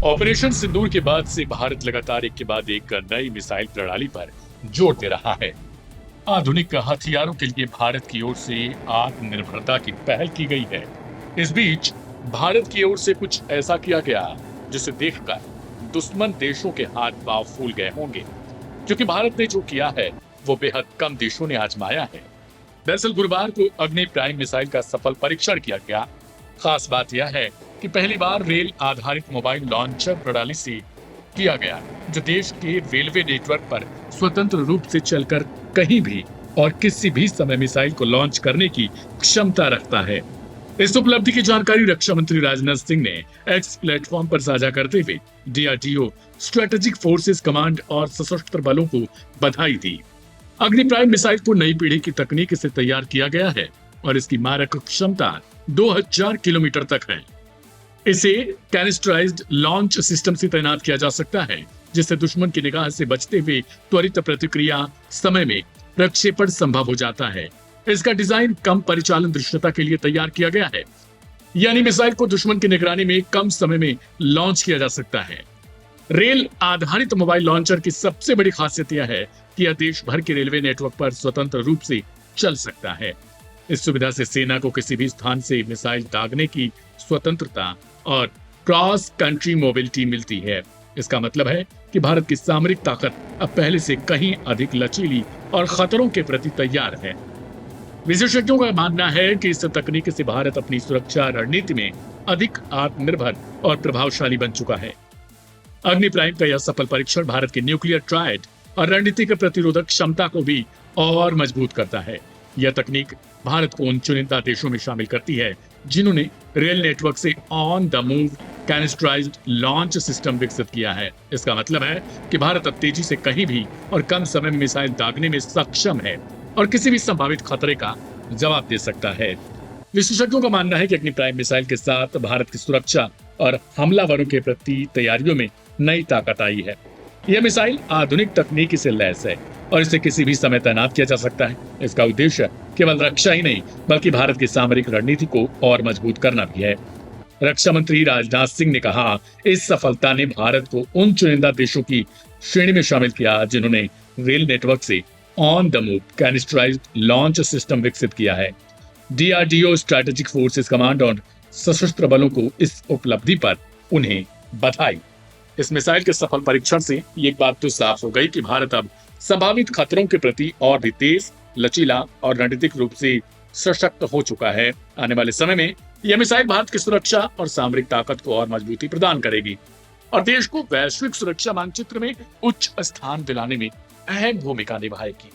Operation सिंदूर के बाद से भारत लगातार एक के बाद एक नई मिसाइल प्रणाली पर जोर दे रहा है। आधुनिक हथियारों के लिए भारत की ओर से आत्मनिर्भरता की पहल की गई है। इस बीच भारत की ओर से कुछ ऐसा किया गया जिसे देखकर दुश्मन देशों के हाथ पांव फूल गए होंगे, क्योंकि भारत ने जो किया है वो बेहद कम देशों ने आजमाया है। दरअसल गुरुवार को अग्नि प्राइम मिसाइल का सफल परीक्षण किया गया। खास बात यह है कि पहली बार रेल आधारित मोबाइल लॉन्चर प्रणाली से किया गया, जो देश के रेलवे नेटवर्क पर स्वतंत्र रूप से चलकर कहीं भी और किसी भी समय मिसाइल को लॉन्च करने की क्षमता रखता है। इस उपलब्धि की जानकारी रक्षा मंत्री राजनाथ सिंह ने एक्स प्लेटफॉर्म पर साझा करते हुए डीआरडीओ, स्ट्रेटेजिक फोर्सेस कमांड और सशस्त्र बलों को बधाई दी। अग्नि प्राइम मिसाइल को नई पीढ़ी की तकनीक से तैयार किया गया है और इसकी मारक क्षमता 2000 किलोमीटर तक है। इसे कैनिस्टराइज्ड लॉन्च सिस्टम से तैनात किया जा सकता है, जिससे दुश्मन की निगाह से बचते हुए त्वरित प्रतिक्रिया समय में प्रक्षेपण संभव हो जाता है। इसका डिजाइन कम परिचालन दृश्यता के लिए तैयार किया गया है, यानी मिसाइल को दुश्मन की निगरानी में कम समय में लॉन्च किया जा सकता है। रेल आधारित मोबाइल लॉन्चर की सबसे बड़ी खासियत यह है कि यह देश भर के रेलवे नेटवर्क पर स्वतंत्र रूप से चल सकता है। इस सुविधा से सेना को किसी भी स्थान से मिसाइल दागने की स्वतंत्रता और क्रॉस कंट्री मोबिलिटी मिलती है। इसका मतलब है कि भारत की सामरिक ताकत अब पहले से कहीं अधिक लचीली और खतरों के प्रति तैयार है। विशेषज्ञों का मानना है कि इस तकनीक से भारत अपनी सुरक्षा रणनीति में अधिक आत्मनिर्भर और प्रभावशाली बन चुका है। अग्नि प्राइम का यह सफल परीक्षण भारत की न्यूक्लियर ट्रायड और रणनीतिक प्रतिरोधक क्षमता को भी और मजबूत करता है। यह तकनीक भारत को उन चुनिंदा देशों में शामिल करती है जिन्होंने रेल नेटवर्क से on the move canisterised launch system विकसित किया है। इसका मतलब है कि भारत अब तेजी से कहीं भी और कम समय में मिसाइल दागने में सक्षम है और किसी भी संभावित खतरे का जवाब दे सकता है। विशेषज्ञों का मानना है कि अग्नि प्राइम मिसाइल के साथ भारत की सुरक्षा और हमलावरों के प्रति तैयारियों में नई ताकत आई है। यह मिसाइल आधुनिक तकनीकी से लैस है और इसे किसी भी समय तैनात किया जा सकता है। इसका उद्देश्य केवल रक्षा ही नहीं बल्कि भारत की सामरिक रणनीति को और मजबूत करना भी है। रक्षा मंत्री राजनाथ सिंह ने कहा, इस सफलता ने भारत को उन चुनिंदा देशों की श्रेणी में शामिल किया जिन्होंने रेल नेटवर्क से on the move canisterised launch system विकसित किया है। डीआरडीओ, स्ट्रेटेजिक फोर्सेस कमांड और सशस्त्र बलों को इस उपलब्धि पर उन्हें बधाई। इस मिसाइल के सफल परीक्षण से एक बात तो साफ हो गई कि भारत अब संभावित खतरों के प्रति और भी तेज, लचीला और रणनीतिक रूप से सशक्त हो चुका है। आने वाले समय में यह मिसाइल भारत की सुरक्षा और सामरिक ताकत को और मजबूती प्रदान करेगी और देश को वैश्विक सुरक्षा मानचित्र में उच्च स्थान दिलाने में अहम भूमिका निभाएगी।